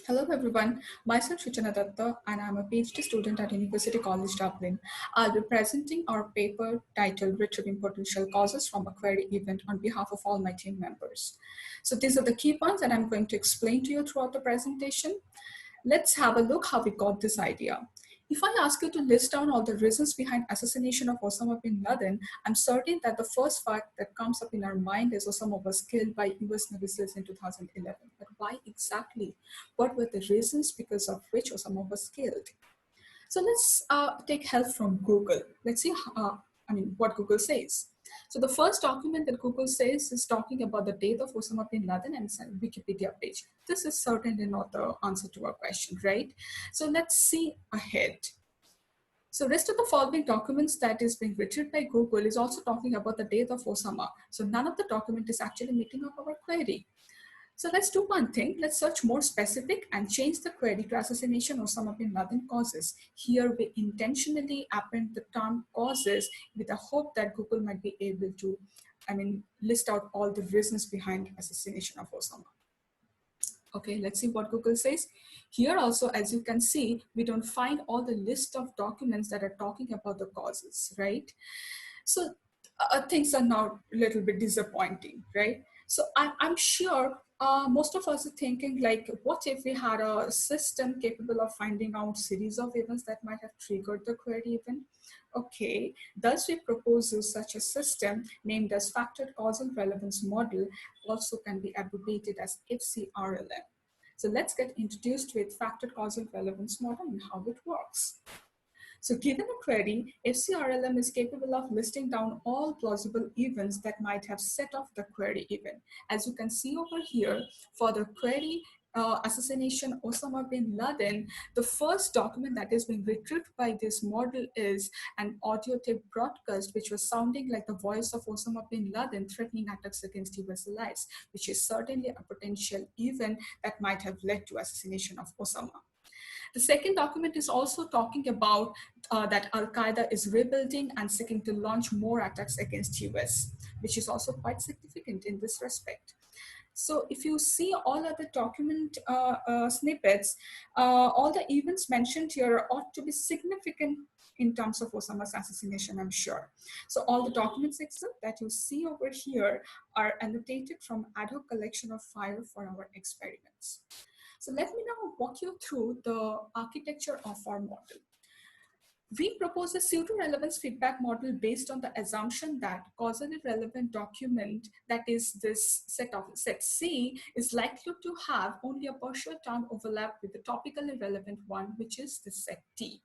Hello everyone, myself Suchana Datta and I'm a PhD student at University College Dublin. I'll be presenting our paper titled Retrieving Potential Causes from a Query Event on behalf of all my team members. So these are the key points that I'm going to explain to you throughout the presentation. Let's have a look how we got this idea. If I ask you to list down all the reasons behind assassination of Osama bin Laden, I'm certain that the first fact that comes up in our mind is Osama was killed by US missiles in 2011. But why exactly? What were the reasons because of which Osama was killed? So let's take help from Google. Let's see what Google says. So the first document that Google says is talking about the death of Osama bin Laden, and it's a Wikipedia page. This is certainly not the answer to our question, right? So let's see ahead. So rest of the following documents that is being retrieved by Google is also talking about the death of Osama. So none of the document is actually meeting up our query. So let's do one thing. Let's search more specific and change the query to assassination Osama bin Laden causes. Here we intentionally append the term causes with the hope that Google might be able to, list out all the reasons behind assassination of Osama. Okay, let's see what Google says. Here also, as you can see, we don't find all the list of documents that are talking about the causes, right? So things are now a little bit disappointing, right? So I'm sure most of us are thinking like, what if we had a system capable of finding out series of events that might have triggered the query event? Okay, thus we propose such a system named as Factored Causal Relevance Model, also can be abbreviated as FCRLM. So let's get introduced with Factored Causal Relevance Model and how it works. So given a query, FCRLM is capable of listing down all plausible events that might have set off the query event. As you can see over here, for the query assassination Osama bin Laden, the first document that is being retrieved by this model is an audio tape broadcast, which was sounding like the voice of Osama bin Laden threatening attacks against US allies, which is certainly a potential event that might have led to assassination of Osama. The second document is also talking about that Al-Qaeda is rebuilding and seeking to launch more attacks against US, which is also quite significant in this respect. So if you see all other document snippets, all the events mentioned here ought to be significant in terms of Osama's assassination, I'm sure. So all the documents that you see over here are annotated from ad hoc collection of file for our experiments. So let me now walk you through the architecture of our model. We propose a pseudo-relevance feedback model based on the assumption that causally relevant document, that is this set C, is likely to have only a partial term overlap with the topically relevant one, which is the set T.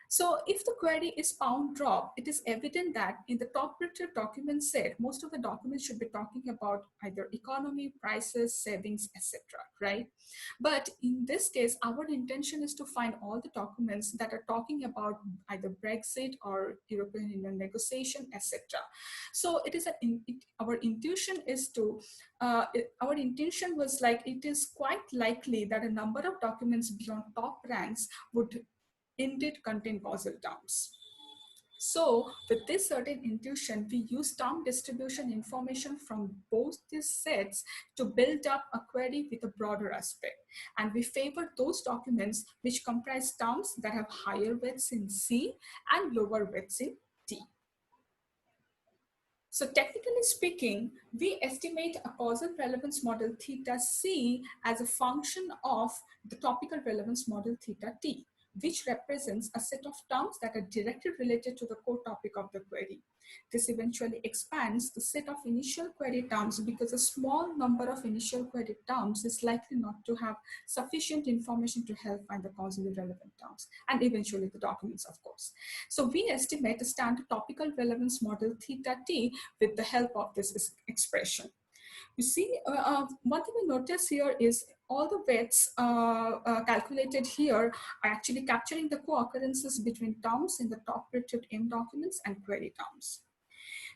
So if the query is bound drop, it is evident that in the top retrieved document set, most of the documents should be talking about either economy, prices, savings, etc., right? But in this case, our intention is to find all the documents that are talking about either Brexit or European Union negotiation, etc. So it is our intuition is to, our intention was like, it is quite likely that a number of documents beyond top ranks would indeed contain causal terms. So with this certain intuition, we use term distribution information from both these sets to build up a query with a broader aspect. And we favor those documents which comprise terms that have higher weights in C and lower weights in T. So technically speaking, we estimate a causal relevance model theta C as a function of the topical relevance model theta T, which represents a set of terms that are directly related to the core topic of the query. This eventually expands the set of initial query terms because a small number of initial query terms is likely not to have sufficient information to help find the causally relevant terms, and eventually the documents, of course. So we estimate a standard topical relevance model theta T with the help of this expression. You see, one thing we notice here is all the weights calculated here are actually capturing the co-occurrences between terms in the top retrieved M documents and query terms.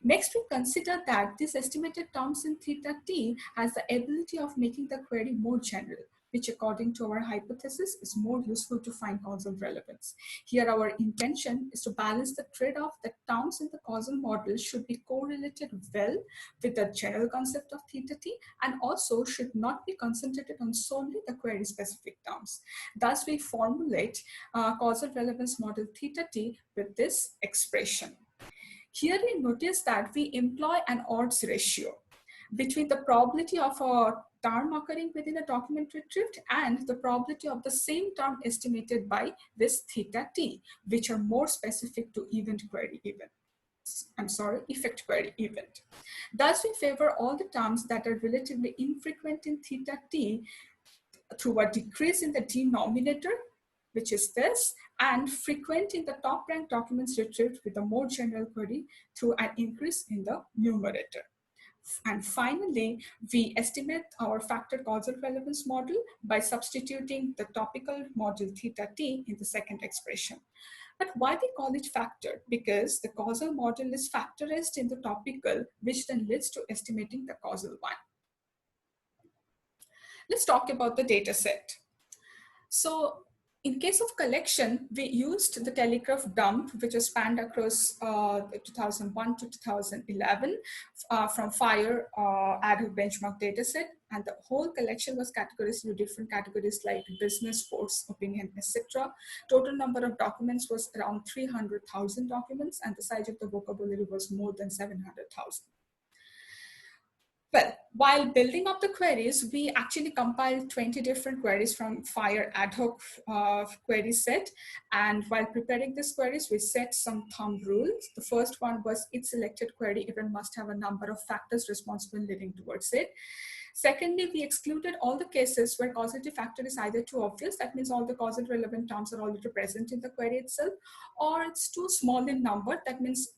Next, we consider that this estimated terms in theta T has the ability of making the query more general. which according to our hypothesis is more useful to find causal relevance. Here our intention is to balance the trade-off that terms in the causal model should be correlated well with the general concept of theta t and also should not be concentrated on solely the query specific terms. Thus we formulate causal relevance model theta t with this expression. Here we notice that we employ an odds ratio between the probability of a term occurring within a document retrieved and the probability of the same term estimated by this theta t, which are more specific to effect query event. Thus, we favor all the terms that are relatively infrequent in theta t through a decrease in the denominator, which is this, and frequent in the top ranked documents retrieved with a more general query through an increase in the numerator. And finally, we estimate our factor causal relevance model by substituting the topical model theta t in the second expression. But why we call it factor? Because the causal model is factorized in the topical, which then leads to estimating the causal one. Let's talk about the data set. So in case of collection, we used the telegraph dump, which was spanned across 2001 to 2011 from FIRE ad hoc benchmark dataset. And the whole collection was categorized into different categories like business, sports, opinion, etc. Total number of documents was around 300,000 documents, and the size of the vocabulary was more than 700,000. Well, while building up the queries, we actually compiled 20 different queries from FIRE ad hoc query set. And while preparing these queries, we set some thumb rules. The first one was each selected query event must have a number of factors responsible leading towards it. Secondly, we excluded all the cases where causative factor is either too obvious, that means all the causal relevant terms are already present in the query itself, or it's too small in number, that means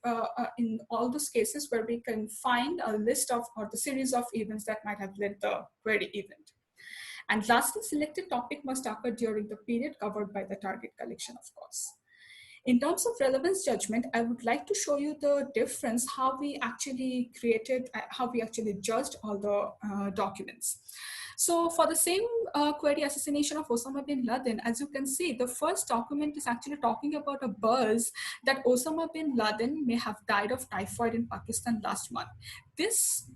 in all those cases where we can find a list of or the series of events that might have led the query event. And lastly, selected topic must occur during the period covered by the target collection, of course. In terms of relevance judgment, I would like to show you the difference, how we actually judged all the documents. So for the same query assassination of Osama bin Laden, as you can see, the first document is actually talking about a buzz that Osama bin Laden may have died of typhoid in Pakistan last month. This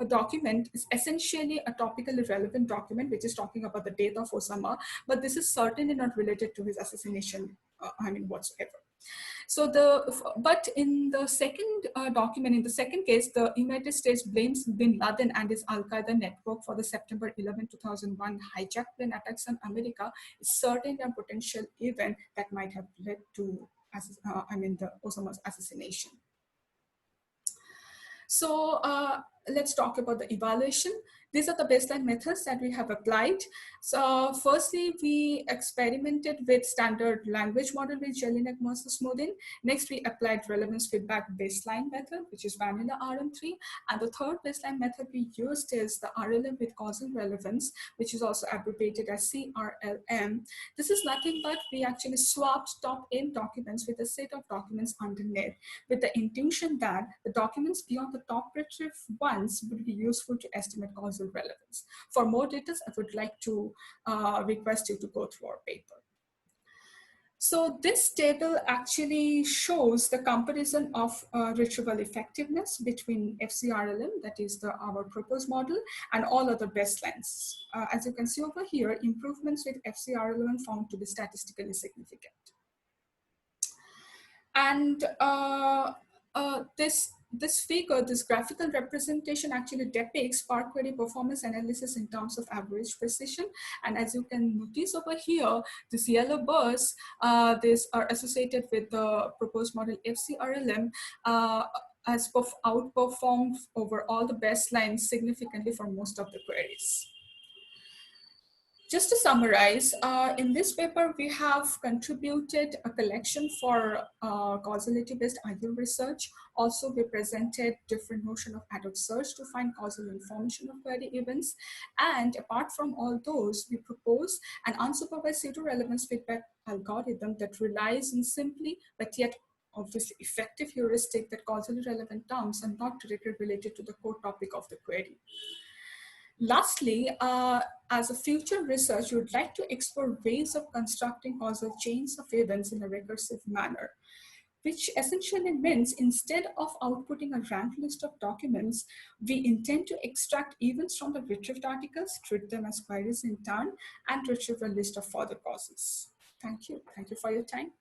document is essentially a topically relevant document, which is talking about the death of Osama, but this is certainly not related to his assassination, whatsoever. So but in the second document, in the second case, the United States blames bin Laden and his Al-Qaeda network for the September 11, 2001 hijack plane attacks on America. Is certainly a potential event that might have led to, the Osama's assassination. So let's talk about the evaluation. These are the baseline methods that we have applied. So firstly, we experimented with standard language model with Jelinek versus Modin. Next, we applied relevance feedback baseline method, which is vanilla RM3. And the third baseline method we used is the RLM with causal relevance, which is also abbreviated as CRLM. This is nothing but we actually swapped top n documents with a set of documents underneath, with the intention that the documents beyond the top retrieve ones would be useful to estimate causal relevance. For more details, I would like to request you to go through our paper. So this table actually shows the comparison of retrieval effectiveness between FCRLM, that is our proposed model, and all other baselines. As you can see over here, improvements with FCRLM found to be statistically significant. And this figure, this graphical representation actually depicts Spark query performance analysis in terms of average precision. And as you can notice over here, this yellow bars, these are associated with the proposed model FCRLM, has outperformed over all the baselines significantly for most of the queries. Just to summarize, in this paper, we have contributed a collection for causality-based ideal research. Also, we presented different notion of ad hoc search to find causal information of query events. And apart from all those, we propose an unsupervised pseudo-relevance feedback algorithm that relies on simply, but yet obviously effective heuristic that causally relevant terms are not directly related to the core topic of the query. Lastly, as a future research, we would like to explore ways of constructing causal chains of events in a recursive manner, which essentially means instead of outputting a ranked list of documents, we intend to extract events from the retrieved articles, treat them as queries in turn, and retrieve a list of further causes. Thank you. Thank you for your time.